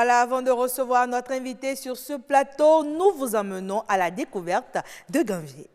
Voilà, avant de recevoir notre invité sur ce plateau, nous vous emmenons à la découverte de Ganvier.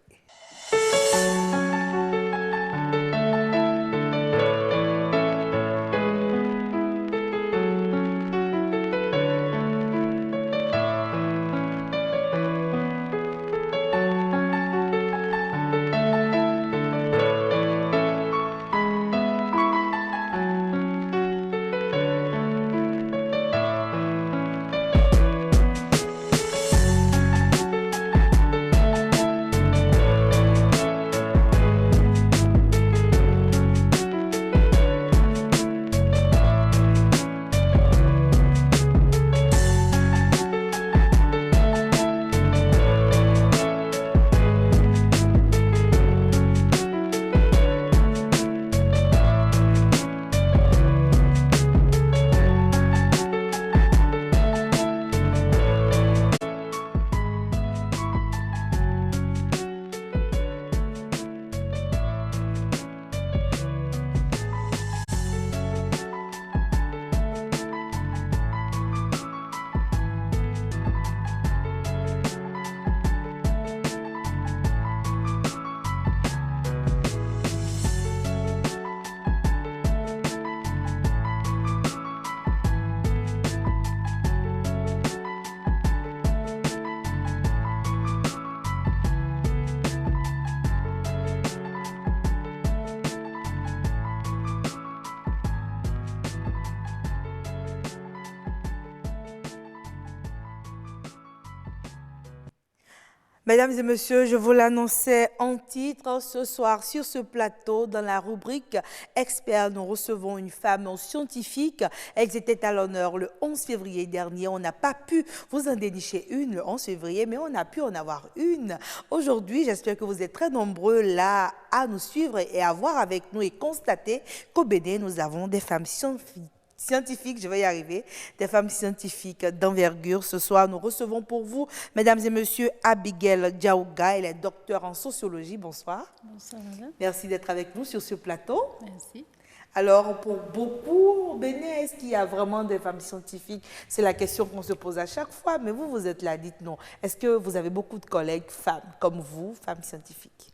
Mesdames et messieurs, je vous l'annonçais en titre ce soir sur ce plateau dans la rubrique Experts. Nous recevons une femme scientifique. Elle était à l'honneur le 11 février dernier. On n'a pas pu vous en dénicher une le 11 février, mais on a pu en avoir une. Aujourd'hui, j'espère que vous êtes très nombreux là à nous suivre et à voir avec nous et constater qu'au Bénin, nous avons des femmes scientifiques, je vais y arriver, des femmes scientifiques d'envergure. Ce soir, nous recevons pour vous, mesdames et messieurs, Abigail Diaouga. Elle est docteure en sociologie. Bonsoir. Bonsoir, madame. Merci d'être avec nous sur ce plateau. Merci. Alors, pour beaucoup au Bénin, est-ce qu'il y a vraiment des femmes scientifiques? C'est la question qu'on se pose à chaque fois, mais vous êtes là, dites-nous. Est-ce que vous avez beaucoup de collègues femmes, comme vous, femmes scientifiques?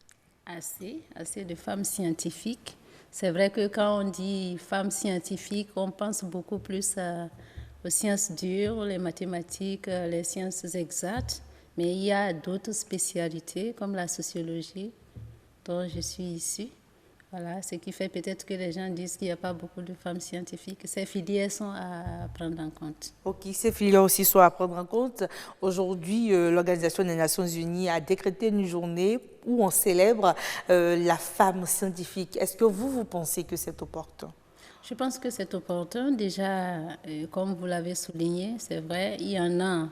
Assez de femmes scientifiques. C'est vrai que quand on dit femmes scientifiques, on pense beaucoup plus aux sciences dures, les mathématiques, les sciences exactes. Mais il y a d'autres spécialités comme la sociologie, dont je suis issue. Voilà, ce qui fait peut-être que les gens disent qu'il n'y a pas beaucoup de femmes scientifiques. Ces filières sont à prendre en compte. Ok, ces filières aussi sont à prendre en compte. Aujourd'hui, l'Organisation des Nations Unies a décrété une journée où on célèbre la femme scientifique. Est-ce que vous pensez que c'est opportun? Je pense que c'est opportun. Déjà, comme vous l'avez souligné, c'est vrai, il y en a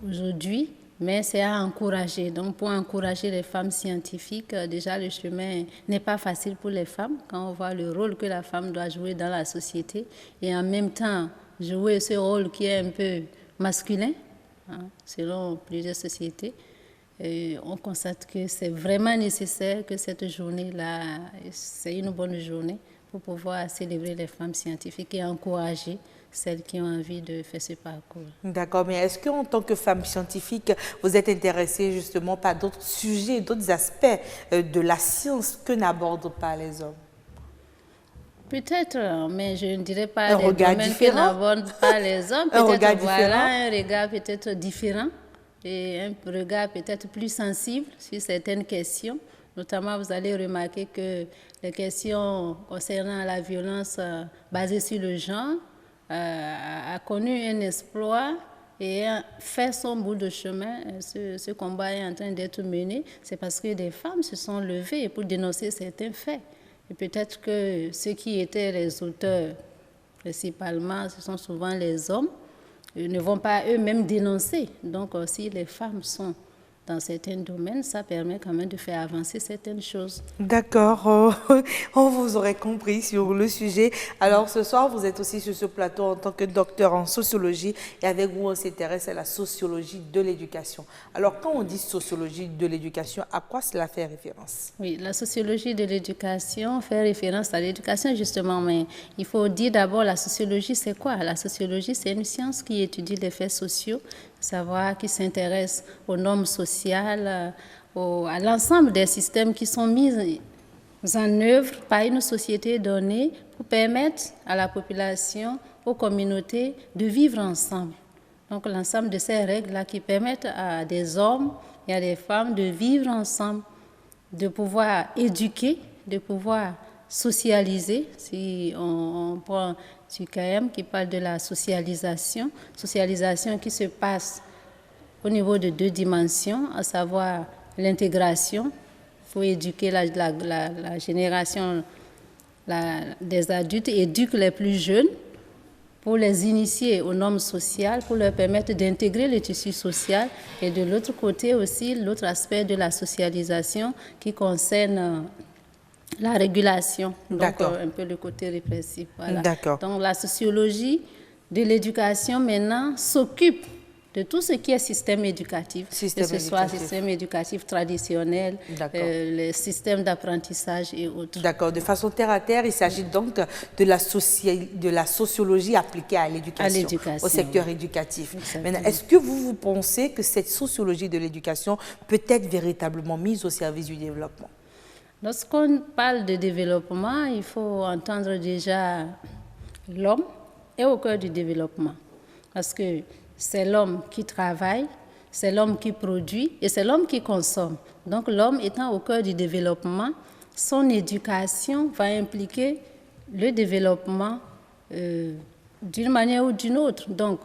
aujourd'hui, mais c'est à encourager. Donc, pour encourager les femmes scientifiques, déjà, le chemin n'est pas facile pour les femmes quand on voit le rôle que la femme doit jouer dans la société et en même temps jouer ce rôle qui est un peu masculin, hein, selon plusieurs sociétés. Et on constate que c'est vraiment nécessaire que cette journée-là, c'est une bonne journée pour pouvoir célébrer les femmes scientifiques et encourager celles qui ont envie de faire ce parcours. D'accord, mais est-ce qu'en tant que femme scientifique, vous êtes intéressée justement par d'autres sujets, d'autres aspects de la science que n'abordent pas les hommes? Peut-être, mais je ne dirais pas un les regard domaines différent. que n'abordent pas les hommes. Un regard Voilà, différent. un regard peut-être différent et un regard peut-être plus sensible sur certaines questions. Notamment, vous allez remarquer que les questions concernant la violence basée sur le genre a connu un exploit et a fait son bout de chemin. Ce combat est en train d'être mené. C'est parce que des femmes se sont levées pour dénoncer certains faits. Et peut-être que ceux qui étaient les auteurs, principalement, ce sont souvent les hommes, ne vont pas eux-mêmes dénoncer. Donc, si les femmes sont dans certains domaines, ça permet quand même de faire avancer certaines choses. D'accord, on vous aurait compris sur le sujet. Alors ce soir, vous êtes aussi sur ce plateau en tant que docteur en sociologie et avec vous, on s'intéresse à la sociologie de l'éducation. Alors quand on dit sociologie de l'éducation, à quoi cela fait référence? Oui, la sociologie de l'éducation fait référence à l'éducation justement, mais il faut dire d'abord la sociologie, c'est quoi? La sociologie, c'est une science qui étudie les faits sociaux, savoir qui s'intéresse aux normes sociales, à l'ensemble des systèmes qui sont mis en œuvre par une société donnée pour permettre à la population, aux communautés de vivre ensemble. Donc l'ensemble de ces règles-là qui permettent à des hommes et à des femmes de vivre ensemble, de pouvoir éduquer, de pouvoir socialiser. Si on prend Durkheim qui parle de la socialisation qui se passe au niveau de 2 dimensions, à savoir l'intégration. Il faut éduquer la génération des adultes, éduquer les plus jeunes pour les initier aux normes sociales, pour leur permettre d'intégrer le tissu social. Et de l'autre côté aussi, l'autre aspect de la socialisation qui concerne la régulation, donc un peu le côté répressif. Voilà. Donc la sociologie de l'éducation maintenant s'occupe de tout ce qui est système éducatif, que ce soit système éducatif traditionnel, les systèmes d'apprentissage et autres. D'accord. De façon terre à terre, il s'agit donc de la sociologie appliquée à l'éducation, au secteur éducatif. Maintenant, est-ce que vous pensez que cette sociologie de l'éducation peut être véritablement mise au service du développement? Lorsqu'on parle de développement, il faut entendre déjà l'homme est au cœur du développement. Parce que c'est l'homme qui travaille, c'est l'homme qui produit et c'est l'homme qui consomme. Donc l'homme étant au cœur du développement, son éducation va impliquer le développement d'une manière ou d'une autre. Donc,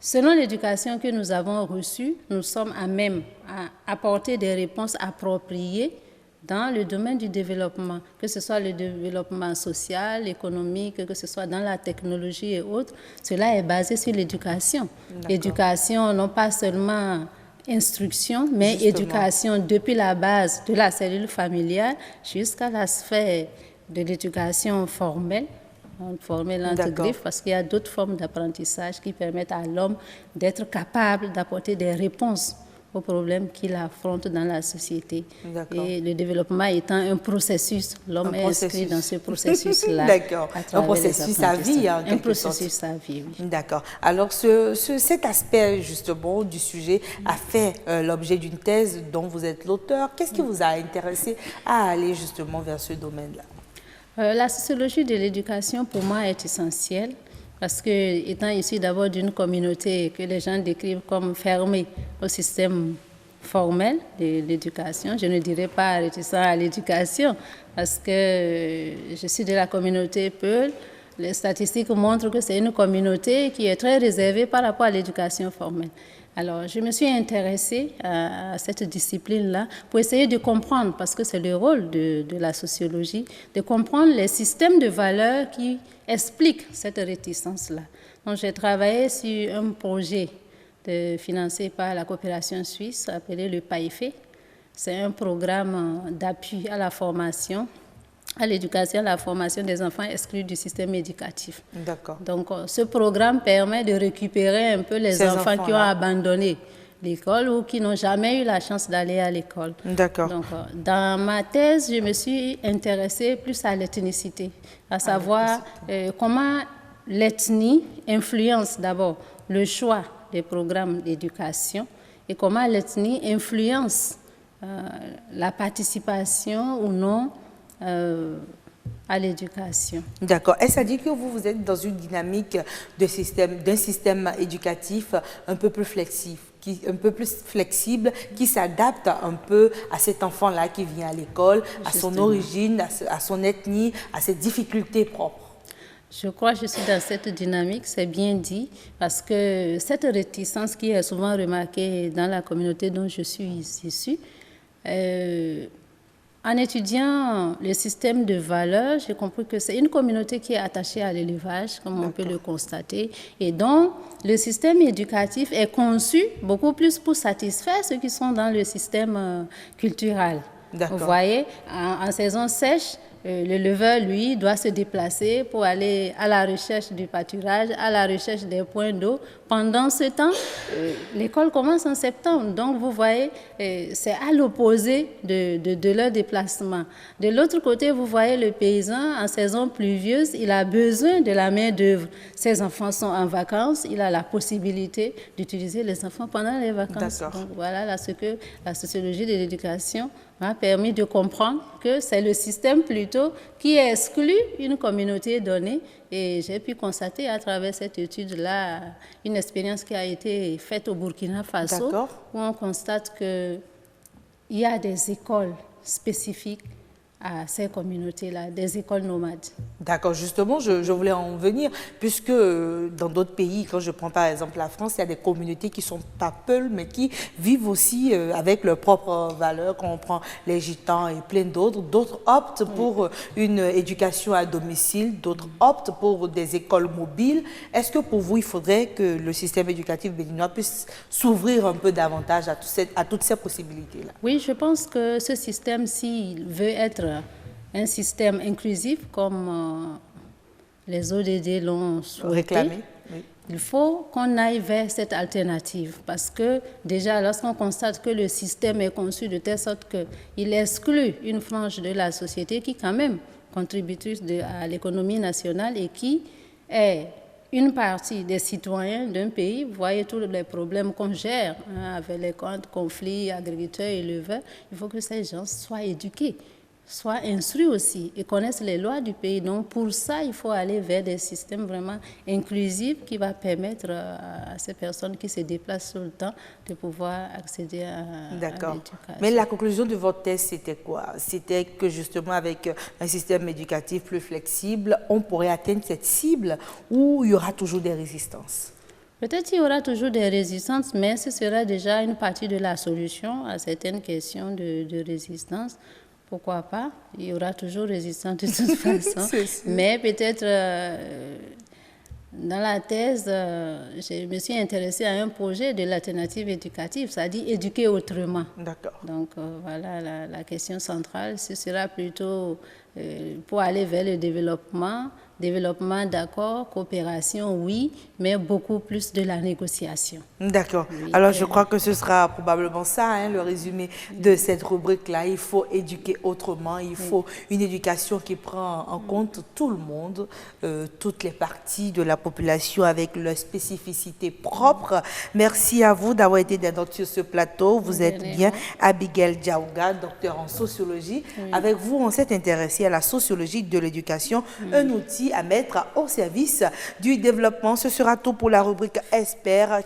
selon l'éducation que nous avons reçue, nous sommes à même à apporter des réponses appropriées dans le domaine du développement, que ce soit le développement social, économique, que ce soit dans la technologie et autres. Cela est basé sur l'éducation. L'éducation, non pas seulement instruction, mais éducation depuis la base de la cellule familiale jusqu'à la sphère de l'éducation formelle, entre griffes, parce qu'il y a d'autres formes d'apprentissage qui permettent à l'homme d'être capable d'apporter des réponses aux problèmes qu'il affronte dans la société. Et le développement étant un processus, l'homme est inscrit dans ce processus-là. D'accord. Un processus à vie, en quelque sorte. Un processus à vie, oui. D'accord. Alors, cet aspect, justement, du sujet a fait l'objet d'une thèse dont vous êtes l'auteur. Qu'est-ce qui vous a intéressé à aller, justement, vers ce domaine-là? La sociologie de l'éducation, pour moi, est essentielle. Parce que, étant issu d'abord d'une communauté que les gens décrivent comme fermée au système formel de l'éducation, je ne dirais pas réticent à l'éducation, parce que je suis de la communauté Peul. Les statistiques montrent que c'est une communauté qui est très réservée par rapport à l'éducation formelle. Alors, je me suis intéressée à cette discipline-là pour essayer de comprendre, parce que c'est le rôle de la sociologie, de comprendre les systèmes de valeurs qui expliquent cette réticence-là. Donc, j'ai travaillé sur un projet financé par la coopération suisse appelé le PAIFE. C'est un programme d'appui à la formation, à l'éducation, à la formation des enfants exclus du système éducatif. D'accord. Donc, ce programme permet de récupérer un peu les enfants qui ont abandonné l'école ou qui n'ont jamais eu la chance d'aller à l'école. D'accord. Donc, dans ma thèse, je me suis intéressée plus à l'ethnicité, à savoir comment l'ethnie influence d'abord le choix des programmes d'éducation et comment l'ethnie influence la participation ou non à l'éducation. D'accord. Est-ce à dire que vous êtes dans une dynamique d'un système éducatif un peu plus flexible, qui s'adapte un peu à cet enfant-là qui vient à l'école, à son origine, à son ethnie, à ses difficultés propres? Je crois que je suis dans cette dynamique, c'est bien dit, parce que cette réticence qui est souvent remarquée dans la communauté dont je suis issue, En étudiant le système de valeurs, j'ai compris que c'est une communauté qui est attachée à l'élevage, comme on peut le constater, et donc le système éducatif est conçu beaucoup plus pour satisfaire ceux qui sont dans le système culturel. Vous voyez, en saison sèche, l'éleveur, lui, doit se déplacer pour aller à la recherche du pâturage, à la recherche des points d'eau. Pendant ce temps, l'école commence en septembre. Donc, vous voyez, c'est à l'opposé de leur déplacement. De l'autre côté, vous voyez le paysan, en saison pluvieuse, il a besoin de la main-d'œuvre. Ses enfants sont en vacances, il a la possibilité d'utiliser les enfants pendant les vacances. Donc, voilà ce que la sociologie de l'éducation m'a permis de comprendre que c'est le système plutôt qui exclut une communauté donnée. Et j'ai pu constater à travers cette étude-là une expérience qui a été faite au Burkina Faso, où on constate qu'il y a des écoles spécifiques à ces communautés-là, des écoles nomades. D'accord, justement, je voulais en venir, puisque dans d'autres pays, quand je prends par exemple la France, il y a des communautés qui sont pas peules, mais qui vivent aussi avec leurs propres valeurs, quand on prend les Gitans et plein d'autres. D'autres optent pour une éducation à domicile, d'autres optent pour des écoles mobiles. Est-ce que pour vous, il faudrait que le système éducatif béninois puisse s'ouvrir un peu davantage à toutes ces possibilités-là? Oui, je pense que ce système, s'il veut être un système inclusif comme les ODD l'ont réclamé. Il faut qu'on aille vers cette alternative parce que déjà lorsqu'on constate que le système est conçu de telle sorte qu'il exclut une frange de la société qui quand même contribue à l'économie nationale et qui est une partie des citoyens d'un pays, vous voyez tous les problèmes qu'on gère avec les conflits agriculteurs-éleveurs, il faut que ces gens soient éduqués, soient instruits aussi et connaissent les lois du pays. Donc pour ça, il faut aller vers des systèmes vraiment inclusifs qui vont permettre à ces personnes qui se déplacent tout le temps de pouvoir accéder à l'éducation. Mais la conclusion de votre thèse, c'était quoi? C'était que justement avec un système éducatif plus flexible, on pourrait atteindre cette cible ou il y aura toujours des résistances? Peut-être qu'il y aura toujours des résistances, mais ce sera déjà une partie de la solution à certaines questions de résistance. Pourquoi pas? Il y aura toujours résistance de toute façon. Mais peut-être, dans la thèse, je me suis intéressée à un projet de l'alternative éducative, c'est-à-dire éduquer autrement. D'accord. Donc, voilà la question centrale. Ce sera plutôt pour aller vers le développement d'accord, coopération, oui, mais beaucoup plus de la négociation. D'accord. Oui, alors, je crois que ce sera probablement ça, le résumé de cette rubrique-là. Il faut éduquer autrement, il faut une éducation qui prend en compte tout le monde, toutes les parties de la population avec leurs spécificités propres. Merci à vous d'avoir été des nôtres sur ce plateau. Vous êtes bien Abigail Diaouga, docteur en sociologie. Avec vous, on s'est intéressé à la sociologie de l'éducation, un outil à mettre au service du développement. Ce sera tout pour la rubrique Expert.